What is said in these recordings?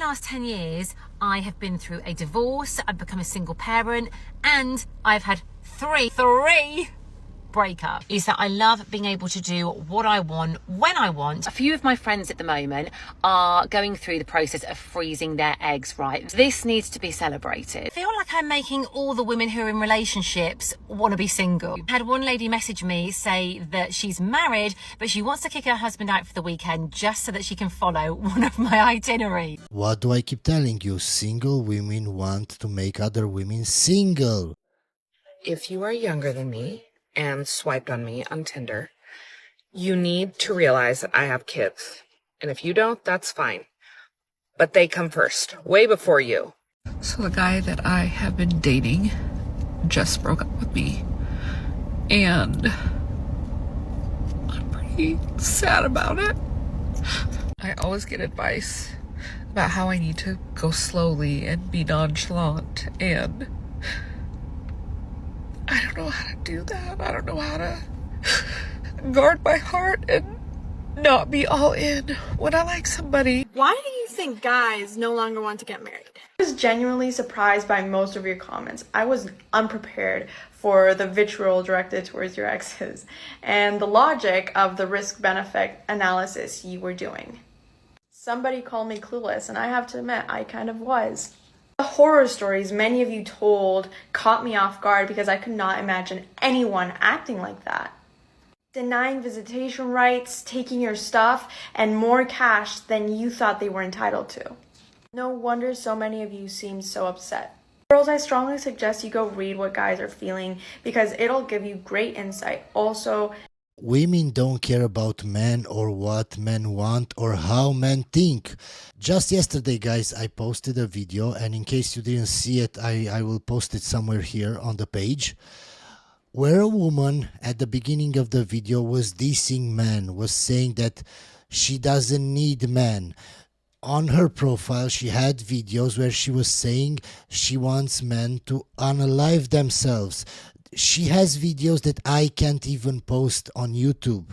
last 10 years, I have been through a divorce, I've become a single parent, and I've had three breakup is that I love being able to do what I want when I want. A few of my friends at the moment are going through the process of freezing their eggs, right? This needs to be celebrated. I feel like I'm making all the women who are in relationships want to be single. I had one lady message me say that she's married, but she wants to kick her husband out for the weekend just so that she can follow one of my itineraries. What do I keep telling you? Single women want to make other women single. If you are younger than me and swiped on me on Tinder, you need to realize that I have kids. And if you don't, that's fine. But they come first, way before you. So the guy that I have been dating just broke up with me. And I'm pretty sad about it. I always get advice about how I need to go slowly and be nonchalant, and I don't know how to do that. I don't know how to guard my heart and not be all in when I like somebody. Why do you think guys no longer want to get married? I was genuinely surprised by most of your comments. I was unprepared for the vitriol directed towards your exes and the logic of the risk-benefit analysis you were doing. Somebody called me clueless, and I have to admit, I kind of was. The horror stories many of you told caught me off guard because I could not imagine anyone acting like that. Denying visitation rights, taking your stuff, and more cash than you thought they were entitled to. No wonder so many of you seem so upset. Girls, I strongly suggest you go read what guys are feeling because it'll give you great insight. Also, women don't care about men or what men want or how men think. Just yesterday, guys, I posted a video, and in case you didn't see it, I will post it somewhere here on the page, where a woman at the beginning of the video was dissing men, was saying that she doesn't need men. On her profile, she had videos where she was saying she wants men to unalive themselves. She has videos that I can't even post on YouTube.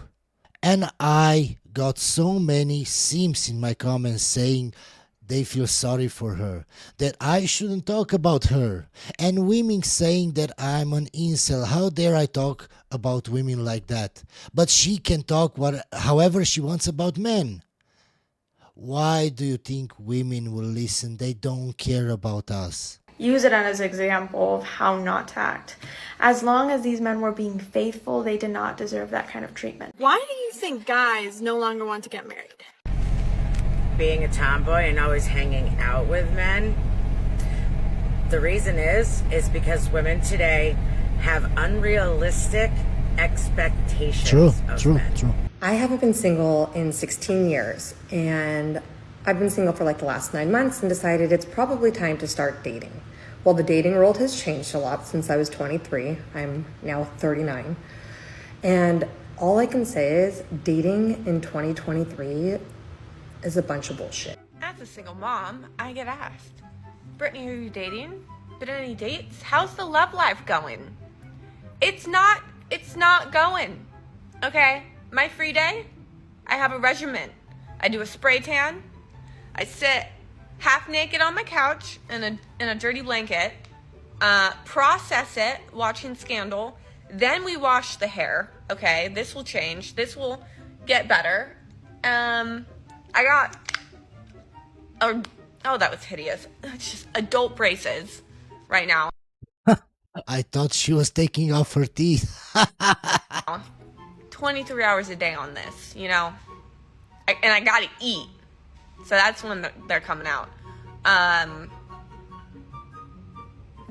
And I got so many simps in my comments saying they feel sorry for her, that I shouldn't talk about her, and women saying that I'm an incel. How dare I talk about women like that? But she can talk however she wants about men. Why do you think women will listen? They don't care about us. use it as an example of how not to act. As long as these men were being faithful, they did not deserve that kind of treatment. Why do you think guys no longer want to get married? Being a tomboy and always hanging out with men. The reason is because women today have unrealistic expectations of men. True. I haven't been single in 16 years, and I've been single for like the last 9 months and decided it's probably time to start dating. Well, the dating world has changed a lot since I was 23. I'm now 39. And all I can say is dating in 2023 is a bunch of bullshit. As a single mom, I get asked, Brittany, who are you dating? Been on any dates? How's the love life going? It's not going. Okay? My free day, I have a regimen. I do a spray tan. I sit half naked on my couch in a dirty blanket, process it, watching Scandal. Then we wash the hair. Okay? This will change. This will get better. I got, oh, that was hideous. It's just adult braces right now. I thought she was taking off her teeth. 23 hours a day on this, you know? And I gotta eat. So that's when they're coming out.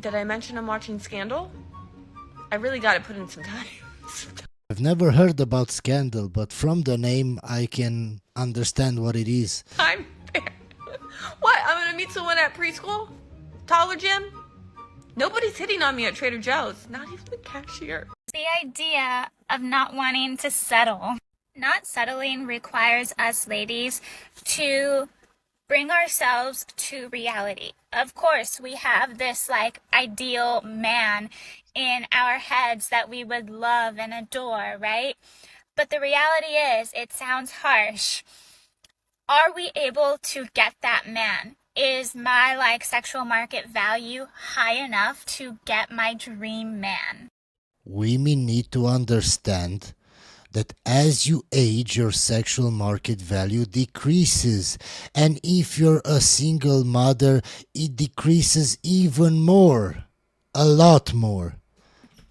Did I mention I'm watching Scandal? I really gotta put in some time. I've never heard about Scandal, but from the name I can understand what it is. I'm there. What? I'm gonna meet someone at preschool? Toddler gym? Nobody's hitting on me at Trader Joe's. Not even the cashier. The idea of not wanting to settle. Not settling requires us ladies to bring ourselves to reality. Of course, we have this ideal man in our heads that we would love and adore, right? But the reality is, it sounds harsh. Are we able to get that man? is my like sexual market value high enough to get my dream man? Women need to understand that as you age, your sexual market value decreases. And if you're a single mother, it decreases even more. A lot more.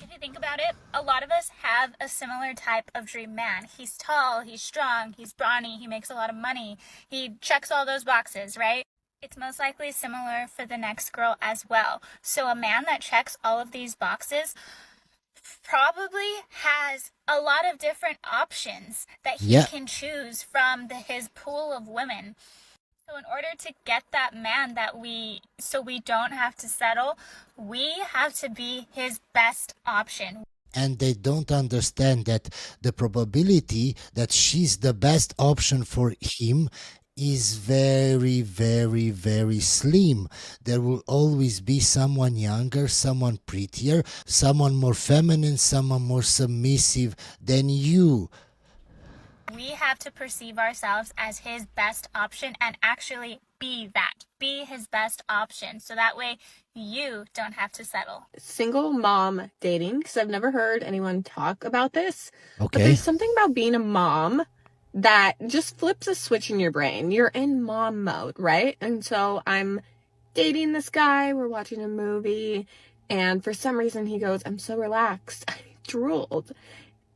If you think about it, a lot of us have a similar type of dream man. He's tall, he's strong, he's brawny, he makes a lot of money, he checks all those boxes, right? It's most likely similar for the next girl as well. So a man that checks all of these boxes probably has a lot of different options that he can choose from his pool of women. So in order to get that man so we don't have to settle, we have to be his best option. And they don't understand that the probability that she's the best option for him is very, very, very slim. There will always be someone younger, someone prettier, someone more feminine, someone more submissive than you. We have to perceive ourselves as his best option and actually be that. Be his best option. So that way you don't have to settle. Single mom dating, because I've never heard anyone talk about this. Okay. But there's something about being a mom that just flips a switch in your brain. You're in mom mode, right? And so I'm dating this guy, we're watching a movie, and for some reason he goes, I'm so relaxed. I drooled.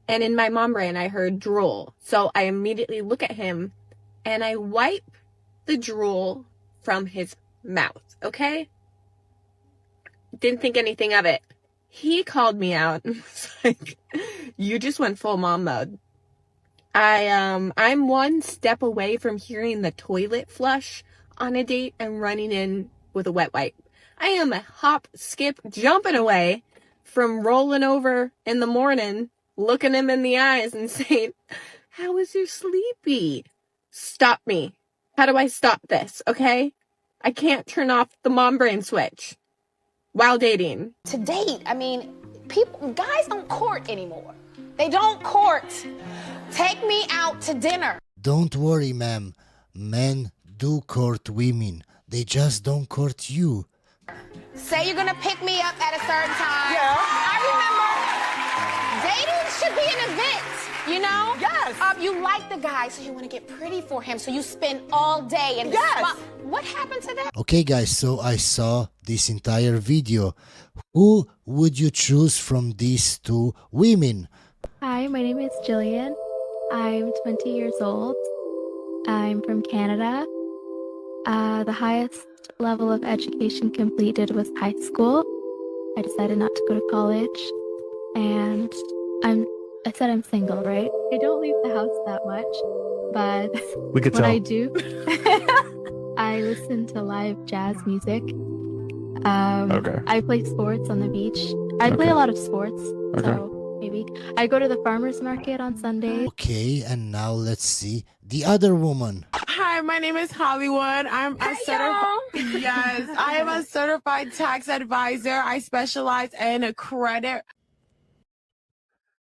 And in my mom brain, I heard drool. So I immediately look at him and I wipe the drool from his mouth, okay? Didn't think anything of it. He called me out and was like, you just went full mom mode. I'm one step away from hearing the toilet flush on a date and running in with a wet wipe. I am a hop, skip, jumping away from rolling over in the morning, looking him in the eyes and saying, how is your sleepy? Stop me. How do I stop this? Okay? I can't turn off the mom brain switch while dating. To date, I mean, guys don't court anymore. They don't court. Take me out to dinner. Don't worry, ma'am. Men do court women. They just don't court you. Say you're gonna pick me up at a certain time. Yeah. I remember. Dating should be an event, you know? Yes. You like the guy, so you want to get pretty for him, so you spend all day in the spa. What happened to that? Okay, guys, so I saw this entire video. Who would you choose from these two women? Hi, my name is Jillian. I'm 20 years old. I'm from Canada. The highest level of education completed was high school. I decided not to go to college. And I said I'm single, right? I don't leave the house that much, but We could when tell. I do, I listen to live jazz music. Okay. I play sports on the beach. I play a lot of sports, so maybe. I go to the farmer's market on Sunday. Okay, and now let's see the other woman. Hi, my name is Hollywood. I'm a certified. Yes, I am a certified tax advisor. I specialize in credit.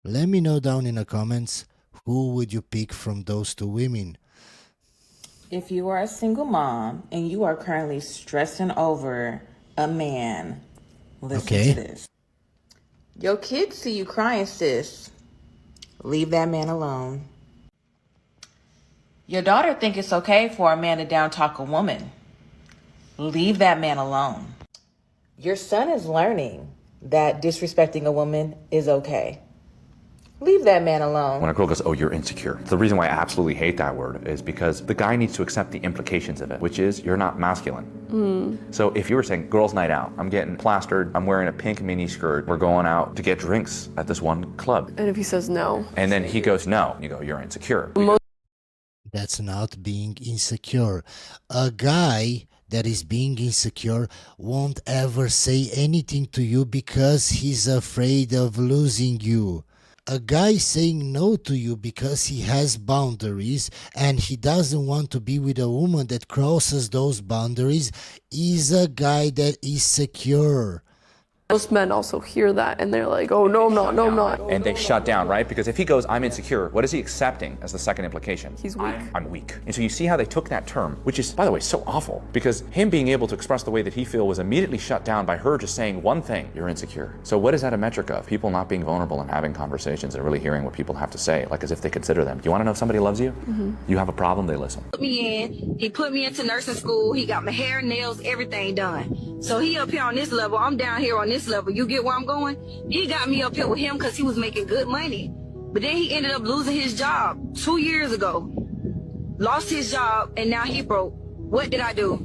Let me know down in the comments who would you pick from those two women. If you are a single mom and you are currently stressing over a man, listen to this. Your kids see you crying, sis. Leave that man alone. Your daughter think it's okay for a man to down talk a woman. Leave that man alone. Your son is learning that disrespecting a woman is okay. Leave that man alone. When a girl goes, oh, you're insecure. The reason why I absolutely hate that word is because the guy needs to accept the implications of it, which is you're not masculine. So if you were saying, girls' night out, I'm getting plastered, I'm wearing a pink mini skirt, we're going out to get drinks at this one club. And if he says no? And then he goes, no. You go, you're insecure. That's not being insecure. A guy that is being insecure won't ever say anything to you because he's afraid of losing you. A guy saying no to you because he has boundaries and he doesn't want to be with a woman that crosses those boundaries is a guy that is secure. Most men also hear that and they're like, oh, no, I'm not, no, I'm not. And they shut down, right? Because if he goes, I'm insecure, what is he accepting as the second implication? He's weak. I'm weak. And so you see how they took that term, which is, by the way, so awful, because him being able to express the way that he feels was immediately shut down by her just saying one thing, you're insecure. So what is that a metric of? People not being vulnerable and having conversations and really hearing what people have to say, like as if they consider them. Do you want to know if somebody loves you? You have a problem, they listen. Put me in, he put me into nursing school, he got my hair, nails, everything done. So he up here on this level, I'm down here on this level. You get where I'm going? He got me up here with him because he was making good money. But then he ended up losing his job 2 years ago. Lost his job and now he broke. What did I do?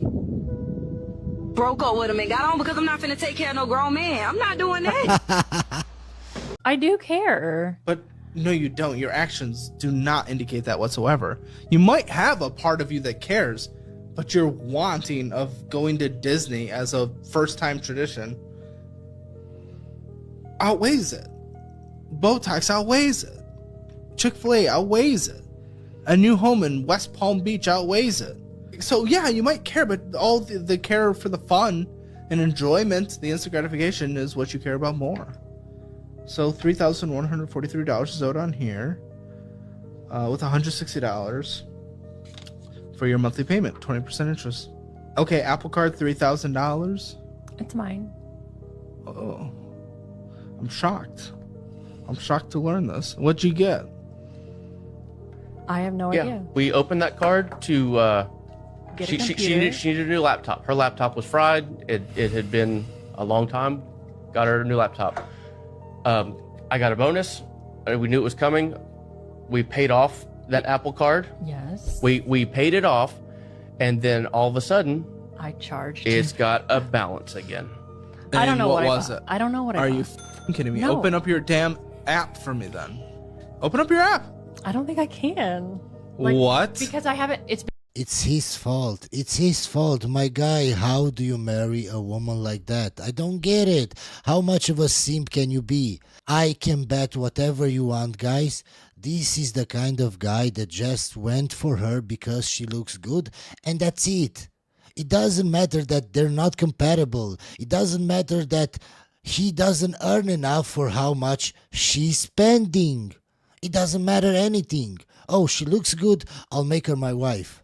Broke up with him and got on because I'm not finna take care of no grown man. I'm not doing that. I do care. But no, you don't. Your actions do not indicate that whatsoever. You might have a part of you that cares, but your wanting of going to Disney as a first-time tradition outweighs it. Botox outweighs it. Chick-fil-A outweighs it. A new home in West Palm Beach outweighs it. So yeah, you might care, but all the care for the fun and enjoyment, the instant gratification, is what you care about more. So $3,143 is owed on here, with $160 for your monthly payment, 20% interest. Okay, Apple Card, $3,000. It's mine. Oh, I'm shocked. I'm shocked to learn this. What'd you get? I have no idea. We opened that card to. Get She a computer. needed a new laptop. Her laptop was fried. It had been a long time. Got her a new laptop. I got a bonus. We knew it was coming. We paid off that Apple Card. Yes. We paid it off, and then all of a sudden, I charged. it's got a balance again. I don't And know what I was bought. it? I don't know what I Are bought. you f***ing kidding me? No. Open up your damn app for me then. Open up your app. I don't think I can. What? Because I haven't. It's his fault. It's his fault. My guy, how do you marry a woman like that? I don't get it. How much of a simp can you be? I can bet whatever you want, guys. This is the kind of guy that just went for her because she looks good, and that's it. It doesn't matter that they're not compatible. It doesn't matter that he doesn't earn enough for how much she's spending. It doesn't matter anything. Oh, she looks good, I'll make her my wife.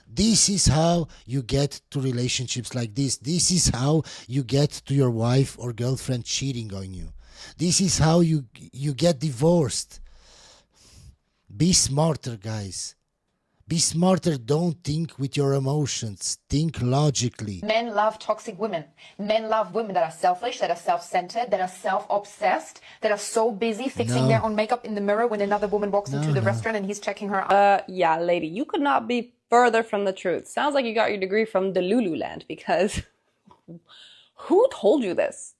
This is how you get to relationships like this. This is how you get to your wife or girlfriend cheating on you. This is how you get divorced. Be smarter, guys. Be smarter. Don't think with your emotions. Think logically. Men love toxic women. Men love women that are selfish, that are self-centered, that are self-obsessed, that are so busy fixing their own makeup in the mirror when another woman walks into the restaurant and he's checking her out. Yeah, lady, you could not be further from the truth. Sounds like you got your degree from the Lululand, because who told you this?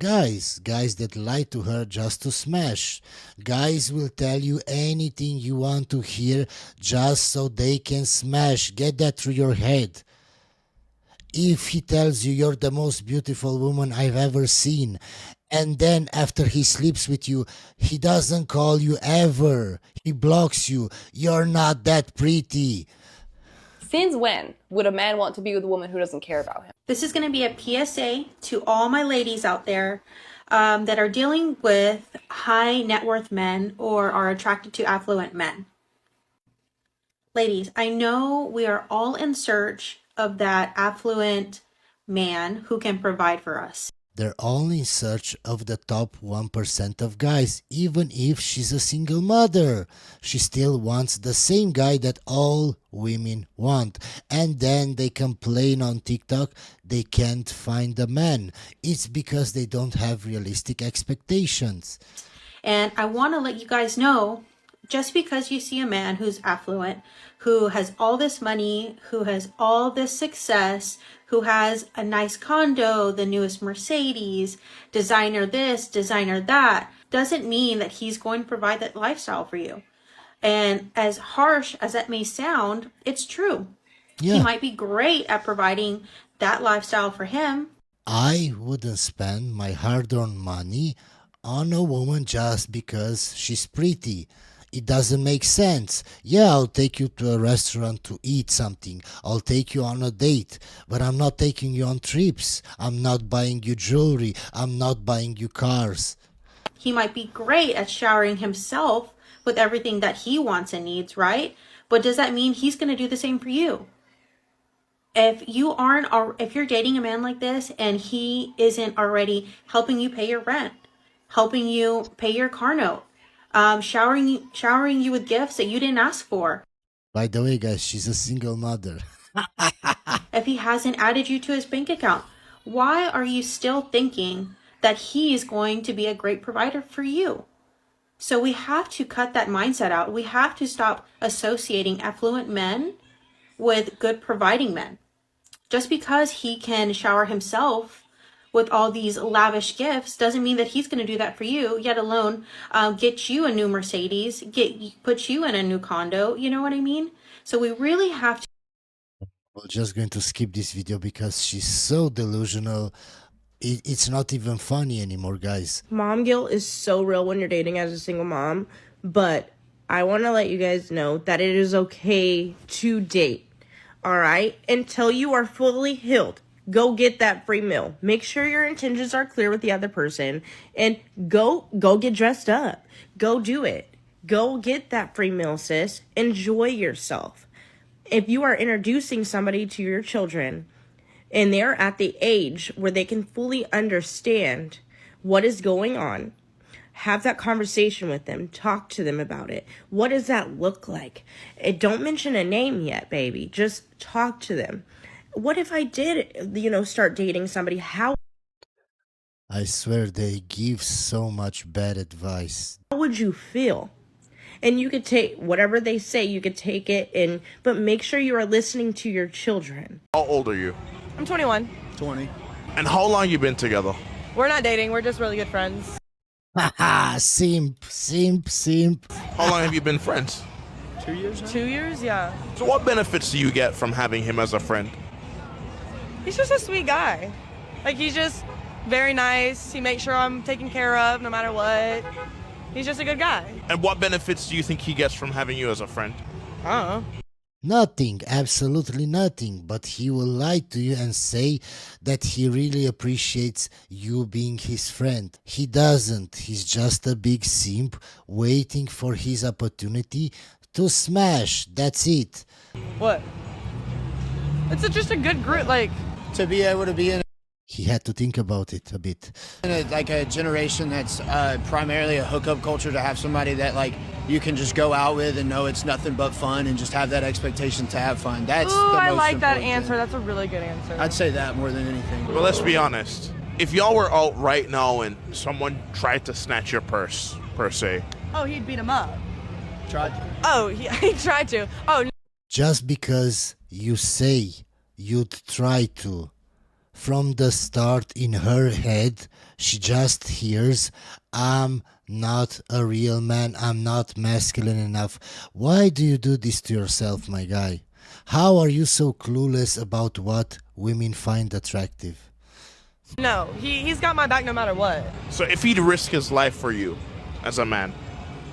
Guys that lie to her just to smash. Guys will tell you anything you want to hear just so they can smash. Get that through your head. If he tells you you're the most beautiful woman I've ever seen, and then after he sleeps with you, he doesn't call you ever. He blocks you. You're not that pretty. Since when would a man want to be with a woman who doesn't care about him? This is going to be a PSA to all my ladies out there that are dealing with high net worth men or are attracted to affluent men. Ladies, I know we are all in search of that affluent man who can provide for us. They're only in search of the top 1% of guys. Even if she's a single mother, she still wants the same guy that all women want. And then they complain on TikTok they can't find a man. It's because they don't have realistic expectations. And I want to let you guys know, just because you see a man who's affluent, who has all this money, who has all this success, who has a nice condo, the newest Mercedes, designer this, designer that, doesn't mean that he's going to provide that lifestyle for you. And as harsh as that may sound, it's true. Yeah. He might be great at providing that lifestyle for him. I wouldn't spend my hard-earned money on a woman just because she's pretty. It doesn't make sense. Yeah, I'll take you to a restaurant to eat something. I'll take you on a date, but I'm not taking you on trips. I'm not buying you jewelry. I'm not buying you cars. He might be great at showering himself with everything that he wants and needs, right? But does that mean he's going to do the same for you? If you're dating a man like this and he isn't already helping you pay your rent, helping you pay your car note, showering you with gifts that you didn't ask for. By the way, guys, she's a single mother. If he hasn't added you to his bank account, why are you still thinking that he's going to be a great provider for you? So we have to cut that mindset out. We have to stop associating affluent men with good providing men. Just because he can shower himself with all these lavish gifts doesn't mean that he's going to do that for you, yet alone get you a new Mercedes, put you in a new condo. You know what I mean? So we really have to. We're just going to skip this video because she's so delusional. It's not even funny anymore, guys. Mom guilt is so real when you're dating as a single mom, but I want to let you guys know that it is okay to date, all right? Until you are fully healed. Go get that free meal. Make sure your intentions are clear with the other person, and go get dressed up. Go do it. Go get that free meal, sis. Enjoy yourself. If you are introducing somebody to your children and they're at the age where they can fully understand what is going on, have that conversation with them. Talk to them about it. What does that look like? Don't mention a name yet, baby. Just talk to them. What if I did, start dating somebody? How I swear they give so much bad advice. would you feel? And you could take whatever they say, you could take it in, but make sure you are listening to your children. How old are you? I'm 21. 20. And how long you been together? We're not dating. We're just really good friends. Haha, simp. How long have you been friends? 2 years now? 2 years, yeah. So what benefits do you get from having him as a friend? He's just a sweet guy. Like, he's just very nice. He makes sure I'm taken care of no matter what. He's just a good guy. And what benefits do you think he gets from having you as a friend? I don't know. Nothing, absolutely nothing. But he will lie to you and say that he really appreciates you being his friend. He doesn't. He's just a big simp waiting for his opportunity to smash. That's it. What? It's just a good group, like... To be able to be in He had to think about it a bit. a generation that's primarily a hookup culture, to have somebody that like you can just go out with and know it's nothing but fun and just have that expectation to have fun. That's Ooh, the most I like that important answer. thing. That's a really good answer. I'd say that more than anything. Well, let's be honest. If y'all were out right now and someone tried to snatch your purse, per se. Oh, he'd beat him up. Tried to. Oh, he tried to. Oh, Just because you say you'd try to, from the start in her head, she just hears, I'm not a real man, I'm not masculine enough. Why do you do this to yourself, my guy? How are you so clueless about what women find attractive? no, he's got my back no matter what. So if he'd risk his life for you as a man,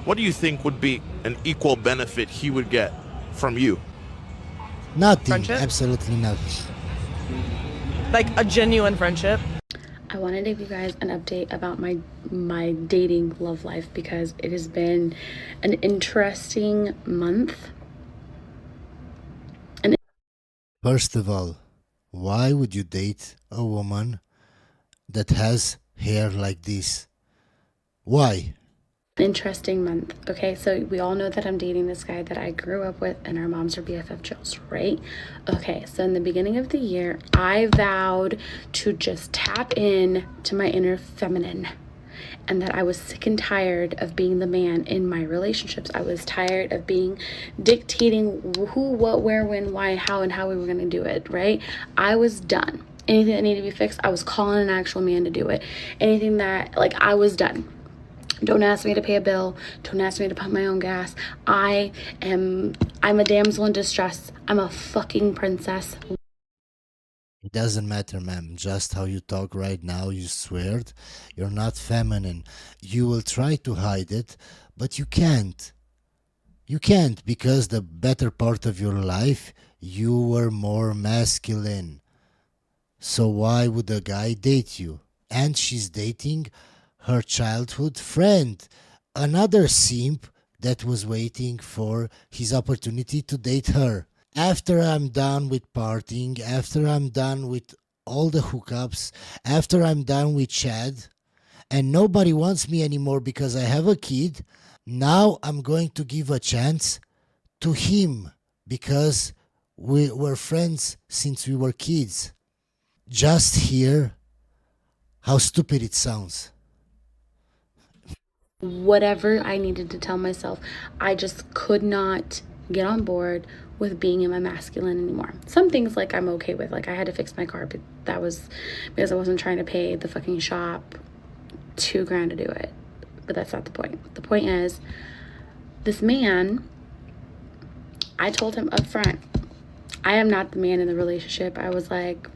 what do you think would be an equal benefit he would get from you? Nothing, Friendship? absolutely nothing. Like a genuine friendship. I wanted to give you guys an update about my dating love life because it has been an interesting month. First of all, why would you date a woman that has hair like this? Why? Interesting month. Okay, so we all know that I'm dating this guy that I grew up with and our moms are BFF right? Okay, so in the beginning of the year, I vowed to just tap in to my inner feminine and that I was sick and tired of being the man in my relationships. I was tired of being dictating who, what, where, when, why, how, and how we were going to do it, right? I was done. Anything that needed to be fixed, I was calling an actual man to do it. Anything that, like, I was done. Don't ask me to pay a bill. Don't ask me to pump my own gas. I'm a damsel in distress. I'm a fucking princess. It doesn't matter, ma'am. Just how you talk right now, you swear you're not feminine. You will try to hide it, but you can't. You can't, because the better part of your life, you were more masculine. So why would a guy date you? And she's dating her childhood friend, another simp that was waiting for his opportunity to date her. After I'm done with partying, after I'm done with all the hookups, after I'm done with Chad, and nobody wants me anymore because I have a kid, now I'm going to give a chance to him because we were friends since we were kids. Just hear how stupid it sounds. Whatever I needed to tell myself, I just could not get on board with being in my masculine anymore. Some things like I'm okay with, like I had to fix my car, but that was because I wasn't trying to pay the fucking shop $2,000 to do it. But that's not the point. The point is, this man, I told him up front, I am not the man in the relationship. I was like,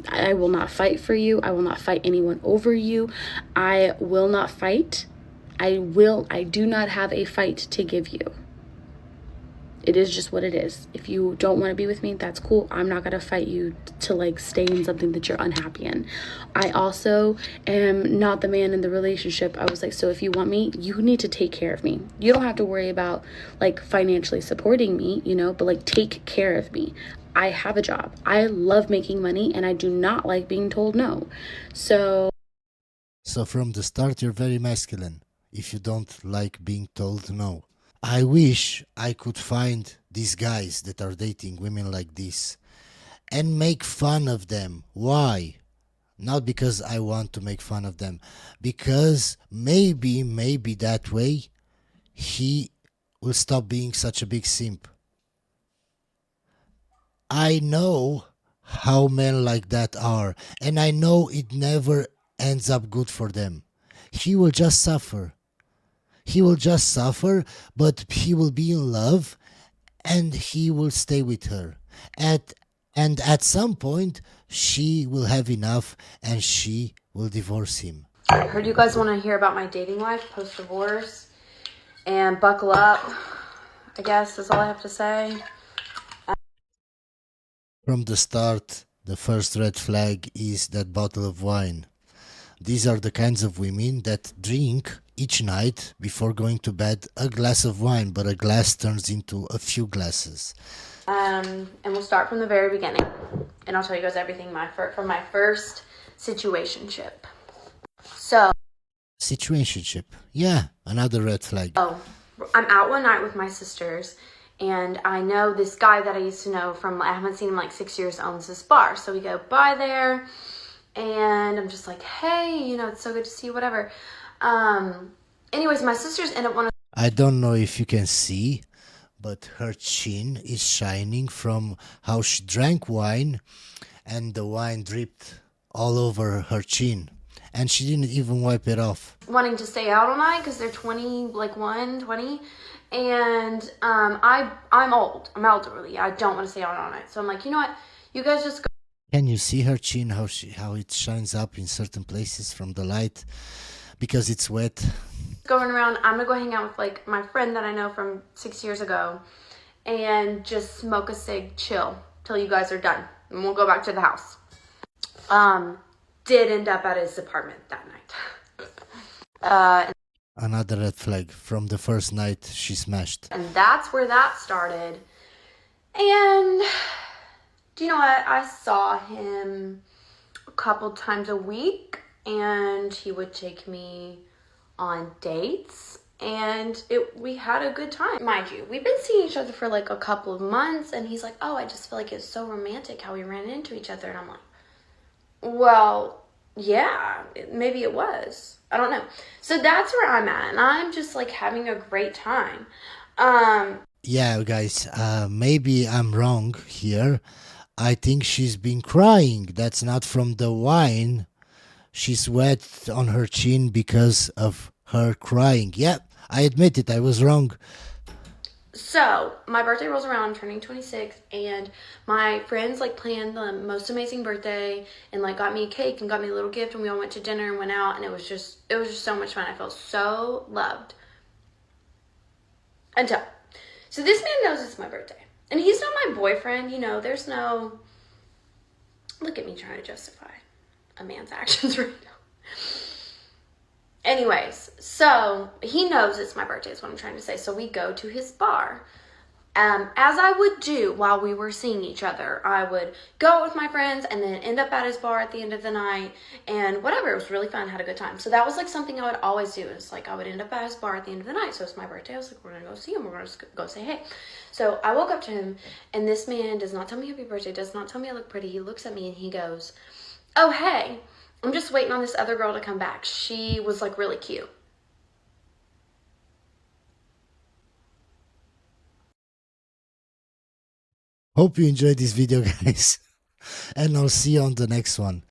I will not fight for you. I will not fight anyone over you. I will not fight. I do not have a fight to give you. It is just what it is. If you don't want to be with me, that's cool. I'm not going to fight you to like stay in something that you're unhappy in. I also am not the man in the relationship. I was like, so if you want me, you need to take care of me. You don't have to worry about like financially supporting me, you know, but like take care of me. I have a job. I love making money and I do not like being told no. So from the start, you're very masculine if you don't like being told no. I wish I could find these guys that are dating women like this and make fun of them. Why? Not because I want to make fun of them, because maybe that way he will stop being such a big simp. I know how men like that are, and I know it never ends up good for them. He will just suffer. He will just suffer, but he will be in love and he will stay with her. And at some point, she will have enough and she will divorce him. I heard you guys want to hear about my dating life post-divorce, and buckle up, I guess is all I have to say. From the start, the first red flag is that bottle of wine. These are the kinds of women that drink each night before going to bed a glass of wine, but a glass turns into a few glasses. And we'll start from the very beginning, and I'll tell you guys everything from my first situationship. So, Situationship. Yeah, another red flag. I'm out one night with my sisters, and I know this guy that I used to know from, I haven't seen him like 6 years, owns this bar. So we go by there, and I'm just like, hey, you know, it's so good to see you, whatever. Anyways, my sisters end up wanting. I don't know if you can see, but her chin is shining from how she drank wine, and the wine dripped all over her chin, and she didn't even wipe it off. Wanting to stay out all night because they're 20, and I'm old. I'm elderly. I don't want to stay out all night. So I'm like, you know what? You guys just go. Can you see her chin, how it shines up in certain places from the light because it's wet? Going around, I'm gonna go hang out with like my friend that I know from 6 years ago and just smoke a cig, chill till you guys are done, and we'll go back to the house. Did end up at his apartment that night. Another red flag from the first night she smashed. And that's where that started. And do you know what? I saw him a couple times a week, and he would take me on dates, and we had a good time. Mind you, we've been seeing each other for like a couple of months, and he's like, oh, I just feel like it's so romantic how we ran into each other. And I'm like, well, yeah, maybe it was. I don't know. So that's where I'm at, and I'm just like having a great time. Yeah, guys, maybe I'm wrong here. I think she's been crying. That's not from the wine. She's wet on her chin because of her crying. Yeah, I admit it, I was wrong. So, my birthday rolls around, I'm turning 26, and my friends like planned the most amazing birthday and like got me a cake and got me a little gift, and we all went to dinner and went out, and it was just so much fun. I felt so loved. Until So this man knows it's my birthday. And he's not my boyfriend, you know, there's no... Look at me trying to justify a man's actions right now. Anyways, so he knows it's my birthday is what I'm trying to say. So we go to his bar. As I would do while we were seeing each other, I would go out with my friends and then end up at his bar at the end of the night and whatever. It was really fun, had a good time. So that was like something I would always do. It's like I would end up at his bar at the end of the night. So it's my birthday. I was like, we're going to go see him. We're going to go say hey. So I woke up to him and this man does not tell me happy birthday, does not tell me I look pretty. He looks at me and he goes, oh, hey, I'm just waiting on this other girl to come back. She was like really cute. Hope you enjoyed this video, guys. And I'll see you on the next one.